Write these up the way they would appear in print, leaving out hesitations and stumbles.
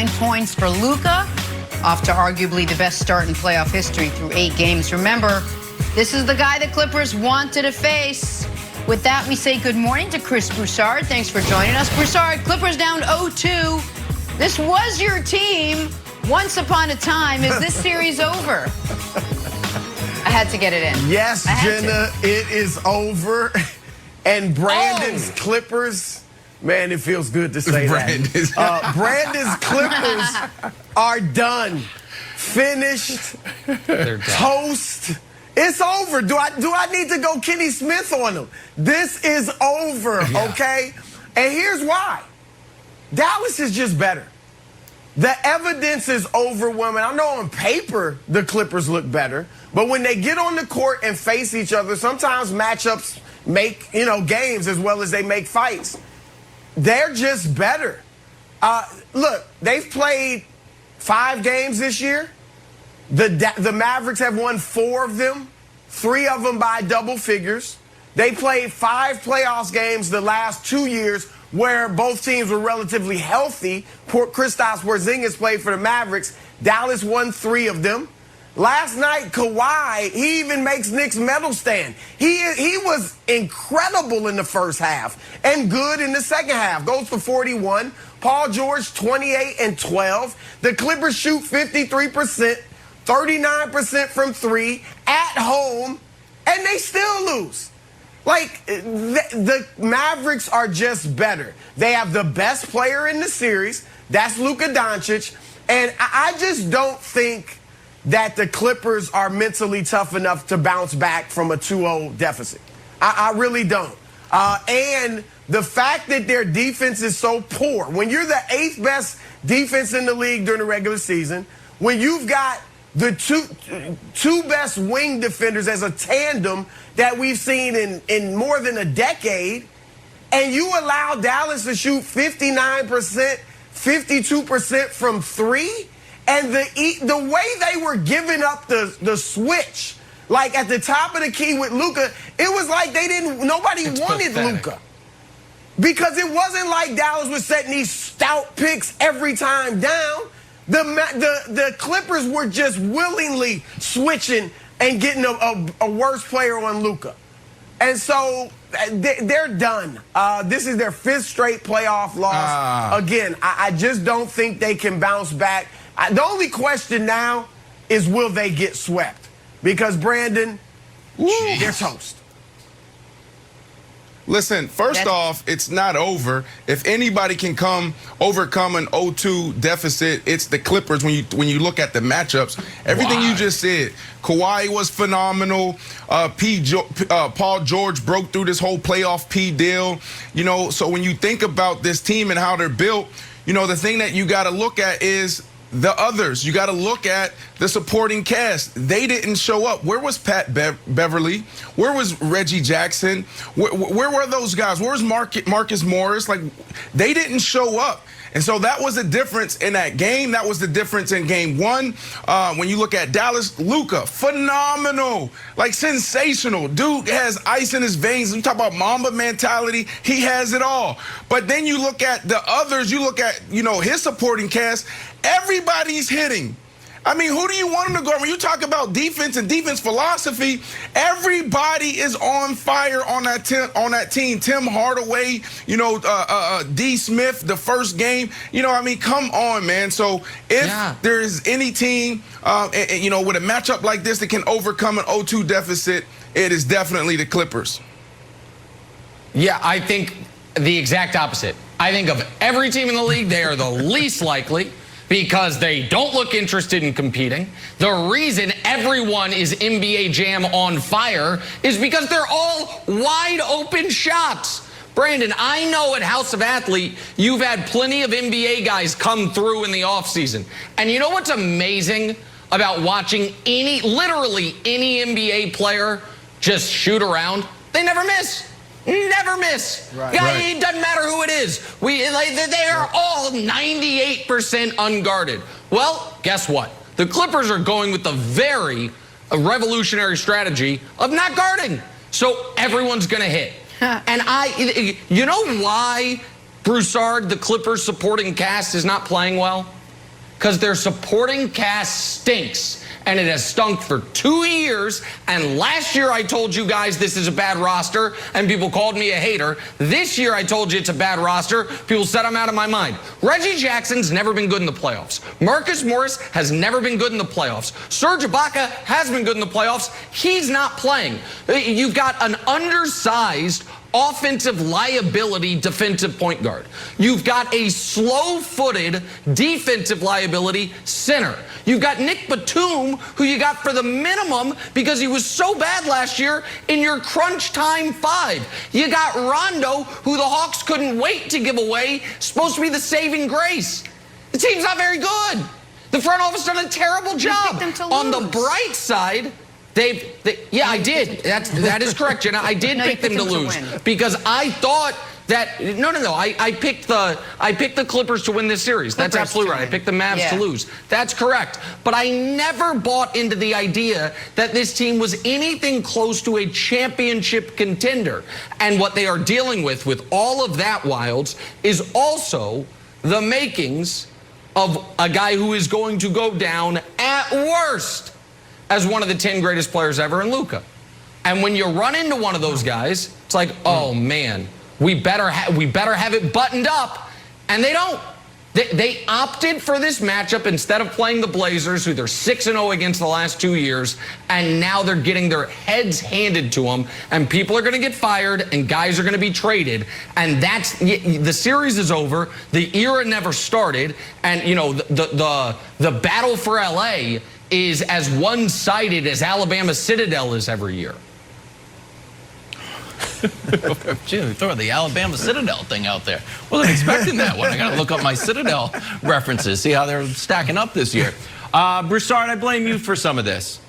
29 points for Luka, off to arguably the best start in playoff history through 8 games. Remember, this is the guy the Clippers wanted to face. With that, we say good morning to Chris Broussard. Thanks for joining us. Broussard, Clippers down 0-2. This was your team once upon a time. Is this series over? I had to get it in. Yes, Jenna, it is over. And Brandon's Oh. Clippers, man, it feels good to say that. Brandon's Clippers are done. Finished. They're done. Toast. It's over. Do I need to go Kenny Smith on them? This is over, okay? And here's why. Dallas is just better. The evidence is overwhelming. I know on paper the Clippers look better, but when they get on the court and face each other, sometimes matchups make, games as well as they make fights. They're just better. Look, they've played 5 games this year. The Mavericks have won 4 of them, 3 of them by double figures. They played 5 playoffs games the last 2 years where both teams were relatively healthy. Kristaps Porzingis played for the Mavericks. Dallas won 3 of them. Last night, Kawhi, he even makes Nick's medal stand. He was incredible in the first half and good in the second half. Goes for 41. Paul George, 28 and 12. The Clippers shoot 53%, 39% from 3 at home, and they still lose. Like, the Mavericks are just better. They have the best player in the series. That's Luka Doncic. And I just don't think that the Clippers are mentally tough enough to bounce back from a 2-0 deficit. I really don't. And the fact that their defense is so poor, when you're the 8th best defense in the league during the regular season, when you've got the two best wing defenders as a tandem that we've seen in more than a decade, and you allow Dallas to shoot 59%, 52% from 3, and the way they were giving up the switch, like at the top of the key with Luka, it was like nobody wanted Luka. Because it wasn't like Dallas was setting these stout picks every time down. The Clippers were just willingly switching and getting a worse player on Luka. And so they're done. This is their 5th straight playoff loss. Again, I just don't think they can bounce back. The only question now is, will they get swept? Because, Brandon, they're toast. Listen, first off, it's not over. If anybody can overcome an 0-2 deficit, it's the Clippers. When you look at the matchups, everything you just said, Kawhi was phenomenal. Paul George broke through this whole playoff P deal. So when you think about this team and how they're built, the thing that you got to look at is the others. You got to look at the supporting cast. They didn't show up. Where was Pat Beverly? Where was Reggie Jackson? Where were those guys? Where was Marcus Morris? Like, they didn't show up. And so that was the difference in that game. That was the difference in game 1. When you look at Dallas, Luka, phenomenal, like sensational. Dude has ice in his veins. You talk about Mamba mentality. He has it all. But then you look at the others. You look at, his supporting cast. Everybody's hitting. I mean, who do you want him to go? When you talk about defense and defense philosophy, everybody is on fire on that team. Tim Hardaway, D. Smith, the first game. Come on, man. So if there's any team, with a matchup like this that can overcome an 0-2 deficit, it is definitely the Clippers. Yeah, I think the exact opposite. I think of every team in the league, they are the least likely, because they don't look interested in competing. The reason everyone is NBA Jam on fire is because they're all wide open shots. Brandon, I know at House of Athlete, you've had plenty of NBA guys come through in the offseason. And you know what's amazing about watching literally any NBA player just shoot around? They never miss. Never miss. It doesn't matter who it is. They are all 98% unguarded. Well, guess what? The Clippers are going with the very revolutionary strategy of not guarding. So everyone's going to hit. And you know why Broussard, the Clippers supporting cast, is not playing well? because their supporting cast stinks. And it has stunk for 2 years. And last year I told you guys this is a bad roster, and people called me a hater. This year I told you it's a bad roster. People said I'm out of my mind. Reggie Jackson's never been good in the playoffs. Marcus Morris has never been good in the playoffs. Serge Ibaka has been good in the playoffs. He's not playing. You've got an undersized offensive liability defensive point guard. You've got a slow-footed defensive liability center. You've got Nick Batum, who you got for the minimum because he was so bad last year in your crunch time 5. You got Rondo, who the Hawks couldn't wait to give away, supposed to be the saving grace. The team's not very good. The front office done a terrible job. On the bright side, yeah, I did. That is correct, Jenna. I did pick them to lose because I thought that I picked the Clippers to win this series. That's absolutely right. I picked the Mavs to lose. That's correct. But I never bought into the idea that this team was anything close to a championship contender. And what they are dealing with all of that, Wilds, is also the makings of a guy who is going to go down at worst as one of the 10 greatest players ever in Luka. And when you run into one of those guys, it's like, oh man, we better have it buttoned up. And they don't. They opted for this matchup instead of playing the Blazers, who they're 6-0 against the last 2 years, and now they're getting their heads handed to them, and people are going to get fired, and guys are going to be traded, and the series is over. The era never started, and the battle for LA is as one-sided as Alabama Citadel is every year. Gee, throw the Alabama Citadel thing out there. Wasn't expecting that one. I got to look up my Citadel references, see how they're stacking up this year. Broussard, I blame you for some of this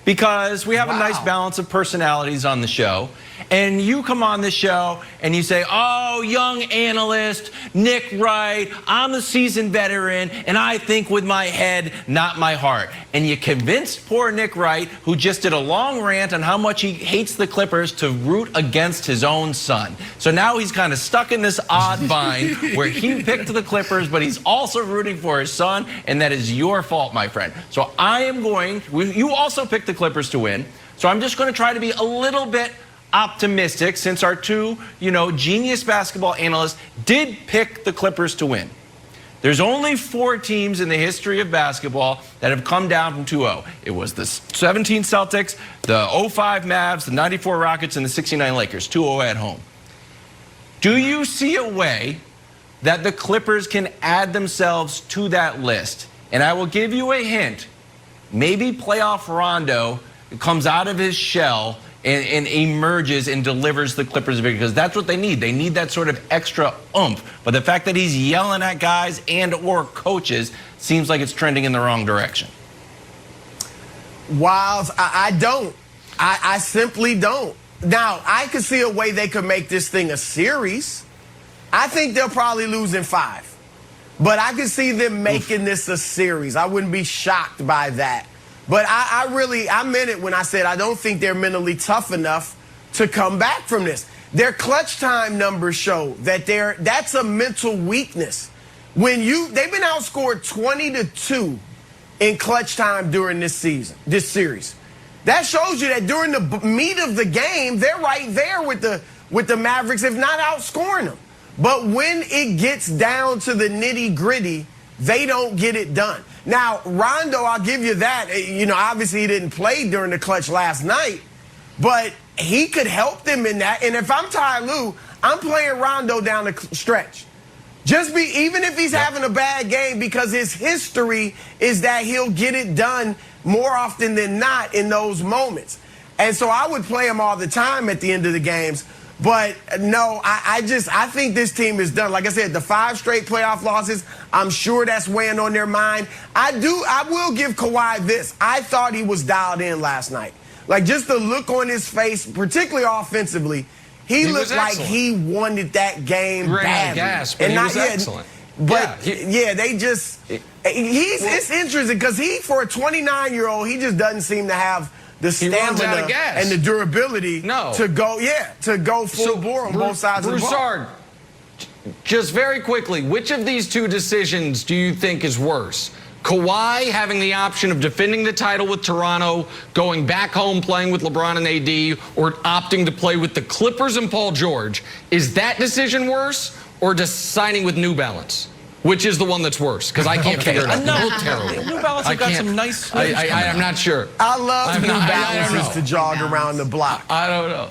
because we have a nice balance of personalities on the show. And you come on this show and you say, oh, young analyst, Nick Wright, I'm a seasoned veteran, and I think with my head, not my heart. And you convinced poor Nick Wright, who just did a long rant on how much he hates the Clippers, to root against his own son. So now he's kind of stuck in this odd bind where he picked the Clippers, but he's also rooting for his son, and that is your fault, my friend. So you also picked the Clippers to win, so I'm just going to try to be a little bit optimistic, since our two, genius basketball analysts did pick the Clippers to win. There's only 4 teams in the history of basketball that have come down from 2-0. It was the 17 Celtics, the 05 Mavs, the 94 Rockets, and the 69 Lakers, 2-0 at home. Do you see a way that the Clippers can add themselves to that list? And I will give you a hint. Maybe playoff Rondo comes out of his shell and emerges and delivers the Clippers a victory, because that's what they need. They need that sort of extra oomph. But the fact that he's yelling at guys and or coaches seems like it's trending in the wrong direction. Wiles, I don't. I simply don't. Now, I could see a way they could make this thing a series. I think they'll probably lose in 5. But I could see them making this a series. I wouldn't be shocked by that. But I meant it when I said I don't think they're mentally tough enough to come back from this. Their clutch time numbers show that that's a mental weakness. They've been outscored 20-2 in clutch time during this series. That shows you that during the meat of the game, they're right there with the Mavericks, if not outscoring them. But when it gets down to the nitty-gritty, they don't get it done. Now, Rondo, I'll give you that. Obviously he didn't play during the clutch last night, but he could help them in that. And if I'm Ty Lue, I'm playing Rondo down the stretch. Even if he's having a bad game, because his history is that he'll get it done more often than not in those moments. And so I would play him all the time at the end of the games. But no, I think this team is done. Like I said, the 5 straight playoff losses, I'm sure that's weighing on their mind. I will give Kawhi this. I thought he was dialed in last night. Like, just the look on his face, particularly offensively, he looked like he wanted that game badly. And he was excellent. But it's interesting because for a 29-year-old, he just doesn't seem to have the stamina and the durability to go full bore on both sides of the ball. Broussard, just very quickly, which of these 2 decisions do you think is worse? Kawhi having the option of defending the title with Toronto, going back home playing with LeBron and AD, or opting to play with the Clippers and Paul George. Is that decision worse, or just signing with New Balance? Which is the one that's worse? Because I can't figure it out. They're both terrible. New Balance have got some nice. I'm not sure. I love New I don't Balances know. to jog around the block. I don't know.